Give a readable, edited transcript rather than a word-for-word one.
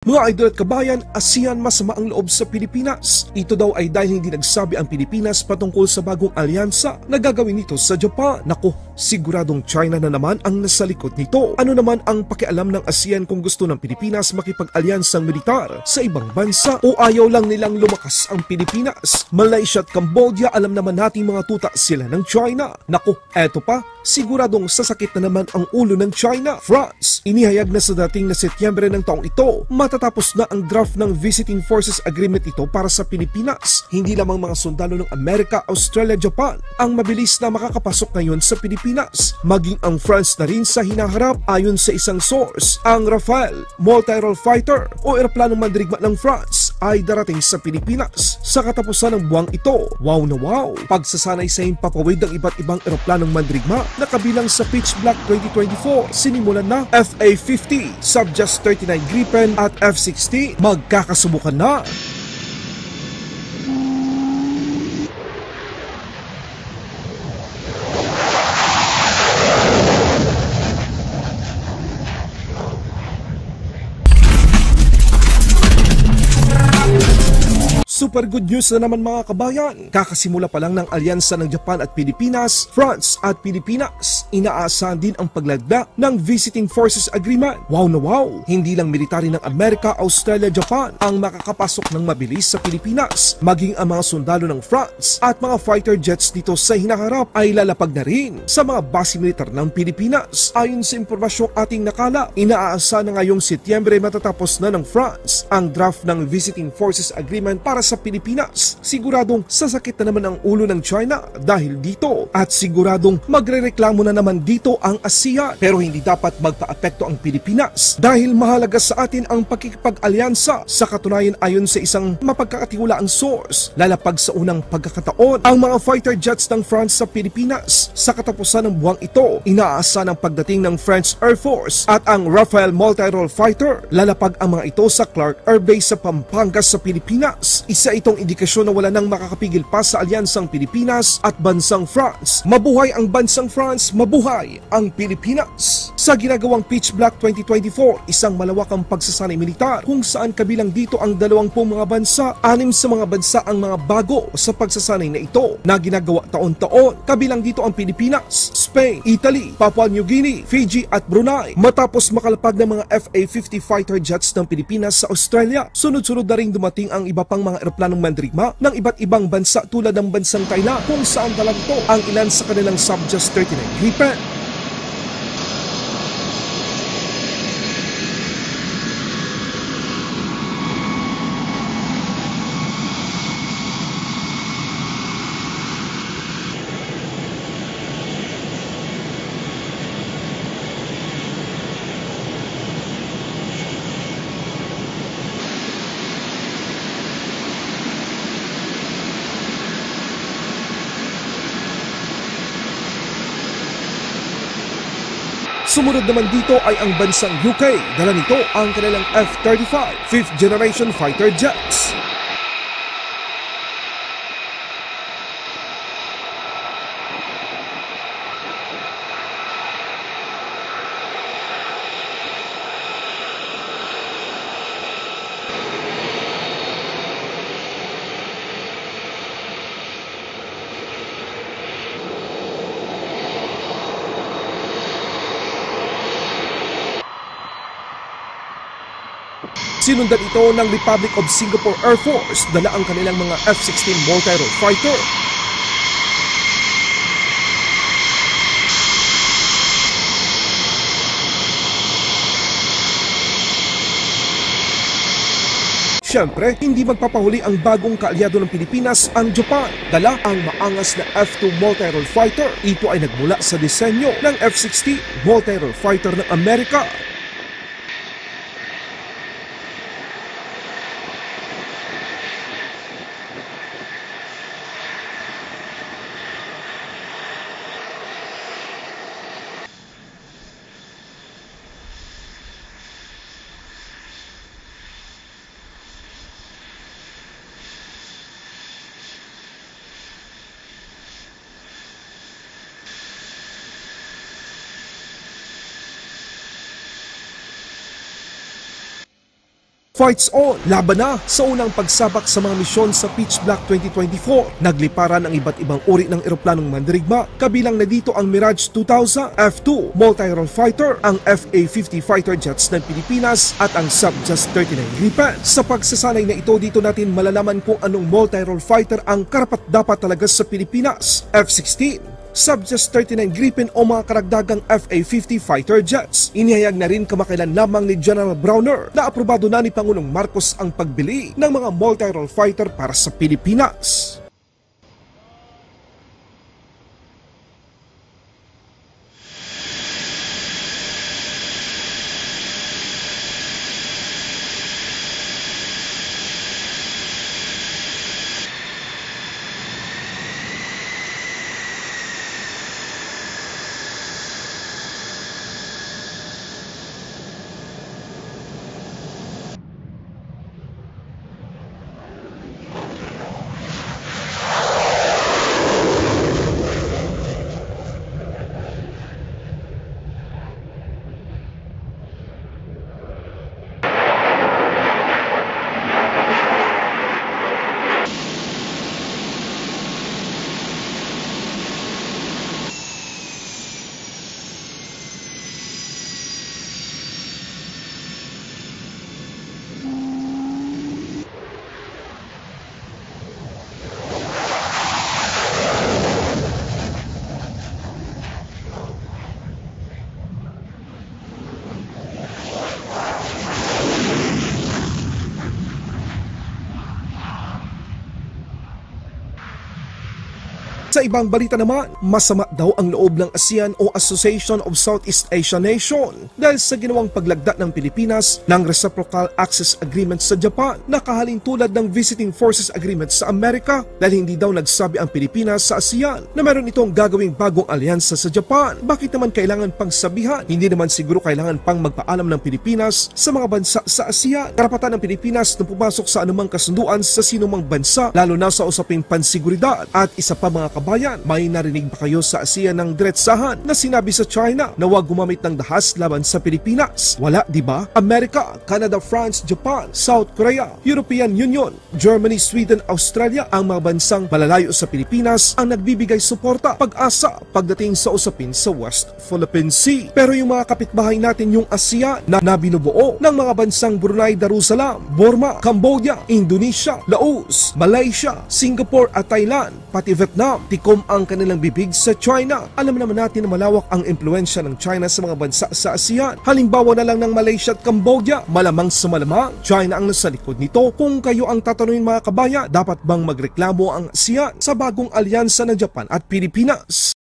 Mga idol at kabayan, ASEAN masama ang loob sa Pilipinas. Ito daw ay dahil hindi nagsabi ang Pilipinas patungkol sa bagong alyansa na gagawin nito sa Japan. Naku, siguradong China na naman ang nasa likod nito. Ano naman ang pakialam ng ASEAN kung gusto ng Pilipinas makipag-alyansang militar sa ibang bansa o ayaw lang nilang lumakas ang Pilipinas? Malaysia at Cambodia, alam naman nating mga tuta sila ng China. Naku, eto pa, siguradong sasakit na naman ang ulo ng China. France, inihayag na sa dating na Setyembre ng taong ito, matatapos na ang draft ng Visiting Forces Agreement ito para sa Pilipinas. Hindi lamang mga sundalo ng Amerika, Australia, Japan ang mabilis na makakapasok ngayon sa Pilipinas. Maging ang France na rin sa hinaharap ayon sa isang source. Ang Rafale multi-role fighter o eroplanong mandirigma ng France ay darating sa Pilipinas sa katapusan ng buwang ito. Wow na wow! Pagsasanay sa himpapawid ng iba't ibang eroplanong mandirigma na kabilang sa Pitch Black 2024, sinimulan na FA-50, Sub-Just 39 Gripen at F-16 magkakasubukan na. Super good news na naman mga kabayan. Kakasimula pa lang ng alyansa ng Japan at Pilipinas, France at Pilipinas. Inaasahan din ang paglagda ng Visiting Forces Agreement. Wow na wow! Hindi lang military ng Amerika, Australia, Japan ang makakapasok ng mabilis sa Pilipinas. Maging ang mga sundalo ng France at mga fighter jets dito sa hinaharap ay lalapag na rin sa mga base militar ng Pilipinas. Ayon sa impormasyong ating nakala, inaasahan na ngayong Setyembre matatapos na ng France ang draft ng Visiting Forces Agreement para sa Pilipinas. Siguradong sasakit na naman ang ulo ng China dahil dito at siguradong magrereklamo na naman dito ang ASEAN. Pero hindi dapat magpa-apekto ang Pilipinas dahil mahalaga sa atin ang pagkikipag-alyansa. Sa katunayan, ayon sa isang mapagkakatiwalaang source, lalapag sa unang pagkakataon ang mga fighter jets ng France sa Pilipinas. Sa katapusan ng buwang ito, inaasahan ang pagdating ng French Air Force at ang Rafale multi-role fighter. Lalapag ang mga ito sa Clark Air Base sa Pampanga sa Pilipinas. Isa itong indikasyon na wala nang makakapigil pa sa alyansang Pilipinas at bansang France. Mabuhay ang bansang France, mabuhay ang Pilipinas! Sa ginagawang Pitch Black 2024, isang malawakang pagsasanay militar kung saan kabilang dito ang 20 mga bansa, 6 sa mga bansa ang mga bago sa pagsasanay na ito na ginagawa taon-taon. Kabilang dito ang Pilipinas, Spain, Italy, Papua New Guinea, Fiji at Brunei. Matapos makalapag ng mga FA-50 fighter jets ng Pilipinas sa Australia, sunod-sunod na rin dumating ang iba pang mga eroplanong mandirigma ng iba't ibang bansa tulad ng bansang Thailand kung saan talanto ang ilan sa kanilang Sub-Just 39 Gripen. Sumunod naman dito ay ang bansang UK. Dala nito ang kanilang F-35, 5th generation fighter jets. Sinundan ito ng Republic of Singapore Air Force, dala ang kanilang mga F-16 multi-role fighter. Siyempre, hindi magpapahuli ang bagong kaalyado ng Pilipinas, ang Japan. Dala ang maangas na F-2 multi-role fighter. Ito ay nagmula sa disenyo ng F-16 multi-role fighter ng Amerika. Fights on! Laban na sa unang pagsabak sa mga misyon sa Pitch Black 2024. Nagliparan ang iba't ibang uri ng eroplanong mandirigma, kabilang na dito ang Mirage 2000, F-2 multi-role fighter, ang FA-50 fighter jets ng Pilipinas at ang Sub-Just 39 Gripen. Sa pagsasanay na ito, dito natin malalaman kung anong multi-role fighter ang karapat-dapat talaga sa Pilipinas. F-16, Sub-Just 39 Gripen o mga karagdagang FA-50 fighter jets. Inihayag na rin kamakailan lamang ni General Browner na aprobado na ni Pangulong Marcos ang pagbili ng mga multi-role fighter para sa Pilipinas. Sa ibang balita naman, masama daw ang loob ng ASEAN o Association of Southeast Asian Nation dahil sa ginawang paglagda ng Pilipinas ng Reciprocal Access Agreement sa Japan na kahalin tulad ng Visiting Forces Agreement sa Amerika dahil hindi daw nagsabi ang Pilipinas sa ASEAN na meron itong gagawing bagong alyansa sa Japan. Bakit naman kailangan pang sabihan? Hindi naman siguro kailangan pang magpaalam ng Pilipinas sa mga bansa sa ASEAN. Karapatan ng Pilipinas na pumasok sa anumang kasunduan sa sinumang bansa, lalo na sa usaping pansiguridad. At isa pa mga kabayan, may narinig ba kayo sa ASEAN ng diretsahan na sinabi sa China na huwag gumamit ng dahas laban sa Pilipinas? Wala, di ba? Amerika, Canada, France, Japan, South Korea, European Union, Germany, Sweden, Australia, ang mga bansang malalayo sa Pilipinas ang nagbibigay suporta, pag-asa pagdating sa usapin sa West Philippine Sea. Pero yung mga kapitbahay natin yung ASEAN na binubuo ng mga bansang Brunei Darussalam, Burma, Cambodia, Indonesia, Laos, Malaysia, Singapore at Thailand, pati Vietnam, tikom ang kanilang bibig sa China. Alam naman natin na malawak ang impluensya ng China sa mga bansa sa ASEAN. Halimbawa na lang ng Malaysia at Cambodia, malamang sa malamang China ang nasa likod nito. Kung kayo ang tatanungin mga kabayan, dapat bang magreklamo ang ASEAN sa bagong alyansa ng Japan at Pilipinas?